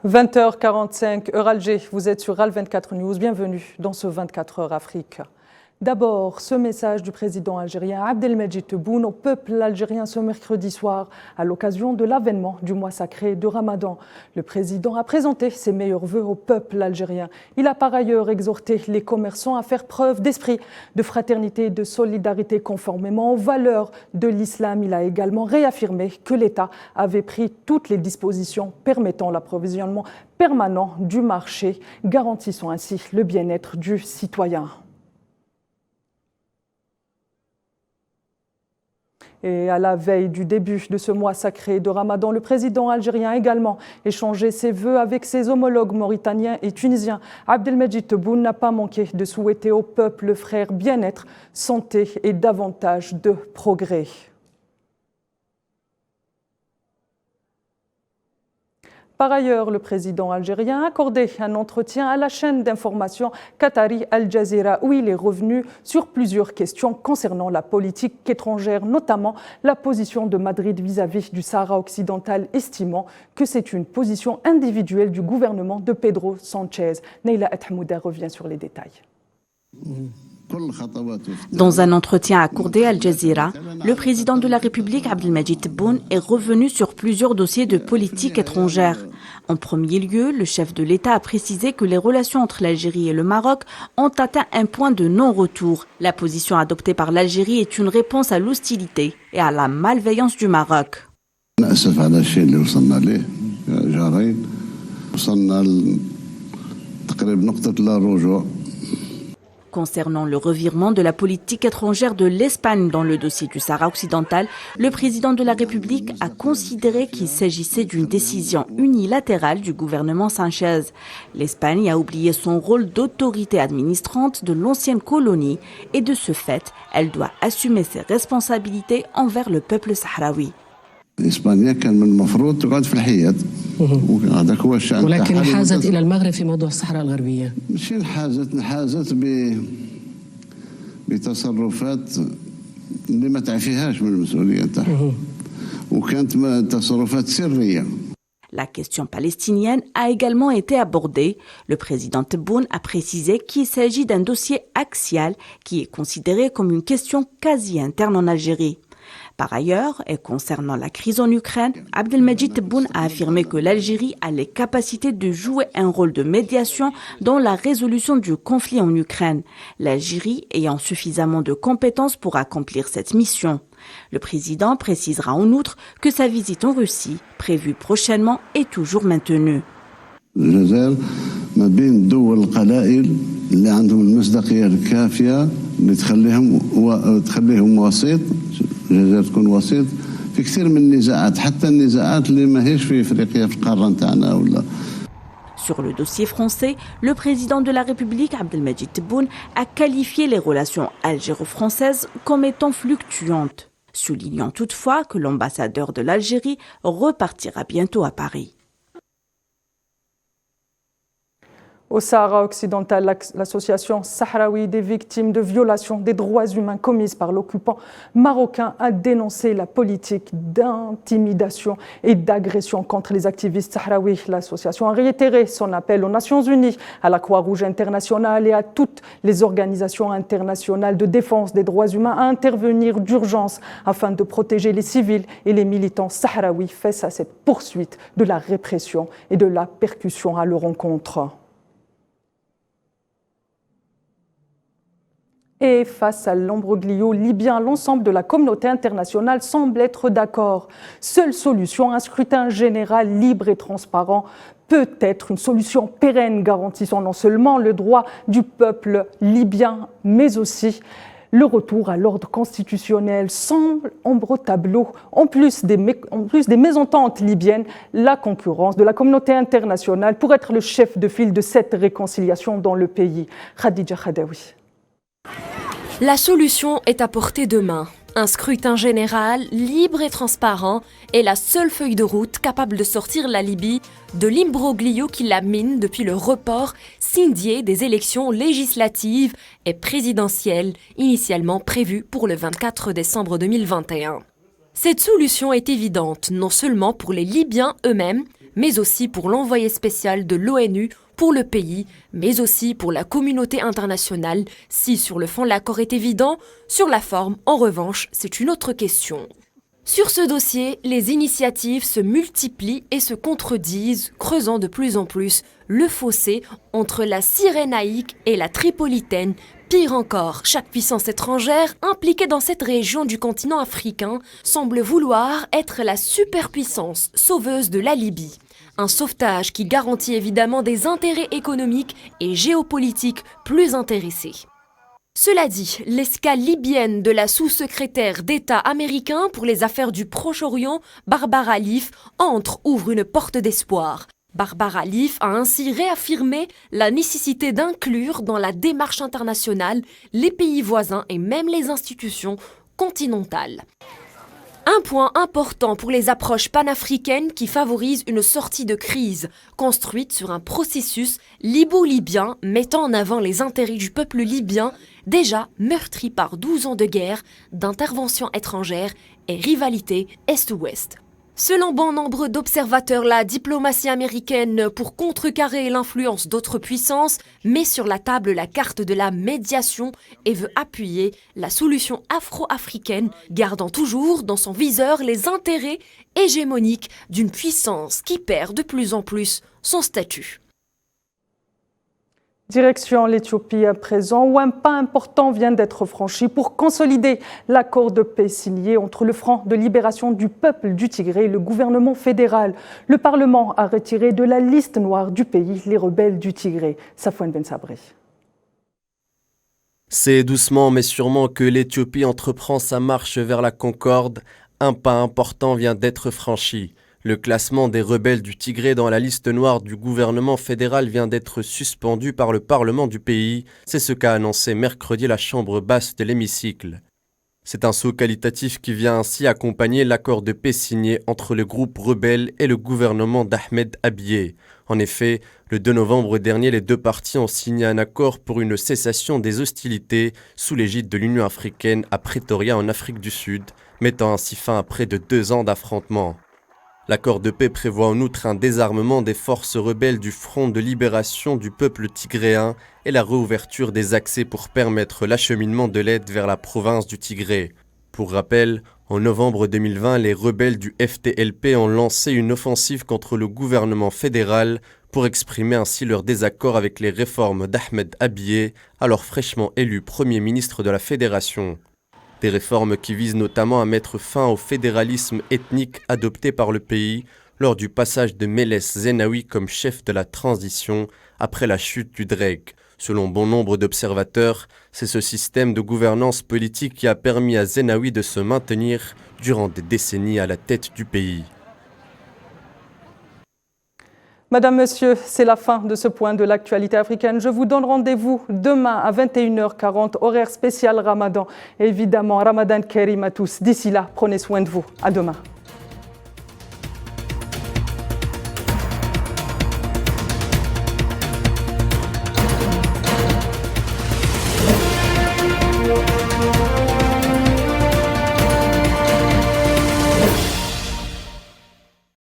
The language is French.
20h45, heure Alger, vous êtes sur RAL24 News, bienvenue dans ce 24 heures Afrique. D'abord, ce message du président algérien Abdelmejid Tebboune au peuple algérien ce mercredi soir à l'occasion de l'avènement du mois sacré de Ramadan. Le président a présenté ses meilleurs vœux au peuple algérien. Il a par ailleurs exhorté les commerçants à faire preuve d'esprit de fraternité et de solidarité conformément aux valeurs de l'islam. Il a également réaffirmé que l'État avait pris toutes les dispositions permettant l'approvisionnement permanent du marché, garantissant ainsi le bien-être du citoyen. Et à la veille du début de ce mois sacré de Ramadan, le président algérien a également échangé ses vœux avec ses homologues mauritaniens et tunisiens. Abdelmejid Tebboune n'a pas manqué de souhaiter au peuple frère bien-être, santé et davantage de progrès. Par ailleurs, le président algérien a accordé un entretien à la chaîne d'information qatari Al Jazeera où il est revenu sur plusieurs questions concernant la politique étrangère, notamment la position de Madrid vis-à-vis du Sahara occidental, estimant que c'est une position individuelle du gouvernement de Pedro Sánchez. Neila Athamouda revient sur les détails. Dans un entretien accordé à Al Jazeera, le président de la République, Abdelmejid Tebboune, est revenu sur plusieurs dossiers de politique étrangère. En premier lieu, le chef de l'État a précisé que les relations entre l'Algérie et le Maroc ont atteint un point de non-retour. La position adoptée par l'Algérie est une réponse à l'hostilité et à la malveillance du Maroc. Concernant le revirement de la politique étrangère de l'Espagne dans le dossier du Sahara occidental, le président de la République a considéré qu'il s'agissait d'une décision unilatérale du gouvernement Sánchez. L'Espagne a oublié son rôle d'autorité administrante de l'ancienne colonie et de ce fait, elle doit assumer ses responsabilités envers le peuple sahraoui. إسبانيا كان من المفروض تقعد في الحياد وهذاك هو الشأن. ولكن انحازت إلى المغرب في موضوع الصحراء الغربية. مش انحازت بتصرفات اللي ما تعفيهاش من المسؤولية تاعها وكانت تصرفات سرية. La question palestinienne a également été abordée. Le président Tebboune a précisé qu'il s'agit d'un dossier axial qui est considéré comme une question quasi interne en Algérie. Par ailleurs, et concernant la crise en Ukraine, Abdelmejid Tebboune a affirmé que l'Algérie a les capacités de jouer un rôle de médiation dans la résolution du conflit en Ukraine, l'Algérie ayant suffisamment de compétences pour accomplir cette mission. Le président précisera en outre que sa visite en Russie, prévue prochainement, est toujours maintenue. الجزائر ما بين الدول القلائل اللي عندهم المصداقية الكافية اللي تخليهم وسيط. الجزائر تكون وسيط في كثير من النزاعات حتى النزاعات اللي ماهيش في افريقيا في القاره نتاعنا ولا. Sur le dossier français, le président de la République, Abdelmejid Tebboune, a qualifié les relations algéro-françaises comme étant fluctuantes, soulignant toutefois que l'ambassadeur de l'Algérie repartira bientôt à Paris. Au Sahara occidental, l'association sahraoui des victimes de violations des droits humains commises par l'occupant marocain a dénoncé la politique d'intimidation et d'agression contre les activistes sahraouis. L'association a réitéré son appel aux Nations Unies, à la Croix-Rouge internationale et à toutes les organisations internationales de défense des droits humains à intervenir d'urgence afin de protéger les civils et les militants sahraouis face à cette poursuite de la répression et de la persécution à leur encontre. Et face à l'imbroglio libyen, l'ensemble de la communauté internationale semble être d'accord. Seule solution, un scrutin général libre et transparent peut être une solution pérenne garantissant non seulement le droit du peuple libyen, mais aussi le retour à l'ordre constitutionnel. Semble ombre au tableau, en plus des mésententes libyennes, la concurrence de la communauté internationale pour être le chef de file de cette réconciliation dans le pays. Khadija Khadaoui. La solution est à portée de main. Un scrutin général, libre et transparent, est la seule feuille de route capable de sortir la Libye de l'imbroglio qui la mine depuis le report signé des élections législatives et présidentielles initialement prévues pour le 24 décembre 2021. Cette solution est évidente non seulement pour les Libyens eux-mêmes, mais aussi pour l'envoyé spécial de l'ONU pour le pays, mais aussi pour la communauté internationale. Si sur le fond l'accord est évident, sur la forme, en revanche, c'est une autre question. Sur ce dossier, les initiatives se multiplient et se contredisent, creusant de plus en plus le fossé entre la Cyrénaïque et la Tripolitaine. Pire encore, chaque puissance étrangère impliquée dans cette région du continent africain semble vouloir être la superpuissance sauveuse de la Libye. Un sauvetage qui garantit évidemment des intérêts économiques et géopolitiques plus intéressés. Cela dit, l'escale libyenne de la sous-secrétaire d'État américain pour les affaires du Proche-Orient, Barbara Leaf, ouvre une porte d'espoir. Barbara Leaf a ainsi réaffirmé la nécessité d'inclure dans la démarche internationale les pays voisins et même les institutions continentales. Un point important pour les approches panafricaines qui favorisent une sortie de crise, construite sur un processus libo-libyen mettant en avant les intérêts du peuple libyen, déjà meurtri par 12 ans de guerre, d'intervention étrangère et rivalité Est-Ouest. Selon bon nombre d'observateurs, la diplomatie américaine, pour contrecarrer l'influence d'autres puissances, met sur la table la carte de la médiation et veut appuyer la solution afro-africaine, gardant toujours dans son viseur les intérêts hégémoniques d'une puissance qui perd de plus en plus son statut. Direction l'Éthiopie à présent, où un pas important vient d'être franchi pour consolider l'accord de paix signé entre le Front de libération du peuple du Tigré et le gouvernement fédéral. Le Parlement a retiré de la liste noire du pays les rebelles du Tigré. Safouane Ben Sabri. C'est doucement mais sûrement que l'Éthiopie entreprend sa marche vers la concorde. Un pas important vient d'être franchi. Le classement des rebelles du Tigré dans la liste noire du gouvernement fédéral vient d'être suspendu par le Parlement du pays. C'est ce qu'a annoncé mercredi la chambre basse de l'hémicycle. C'est un saut qualitatif qui vient ainsi accompagner l'accord de paix signé entre le groupe rebelle et le gouvernement d'Ahmed Abiy. En effet, le 2 novembre dernier, les deux parties ont signé un accord pour une cessation des hostilités sous l'égide de l'Union africaine à Pretoria en Afrique du Sud, mettant ainsi fin à près de 2 ans d'affrontements. L'accord de paix prévoit en outre un désarmement des forces rebelles du Front de libération du peuple tigréen et la réouverture des accès pour permettre l'acheminement de l'aide vers la province du Tigré. Pour rappel, en novembre 2020, les rebelles du FTLP ont lancé une offensive contre le gouvernement fédéral pour exprimer ainsi leur désaccord avec les réformes d'Ahmed Abiy, alors fraîchement élu Premier ministre de la Fédération. Des réformes qui visent notamment à mettre fin au fédéralisme ethnique adopté par le pays lors du passage de Meles Zenawi comme chef de la transition après la chute du Derg. Selon bon nombre d'observateurs, c'est ce système de gouvernance politique qui a permis à Zenawi de se maintenir durant des décennies à la tête du pays. Madame, Monsieur, c'est la fin de ce point de l'actualité africaine. Je vous donne rendez-vous demain à 21h40, horaire spécial Ramadan. Et évidemment, Ramadan Karim à tous. D'ici là, prenez soin de vous. À demain.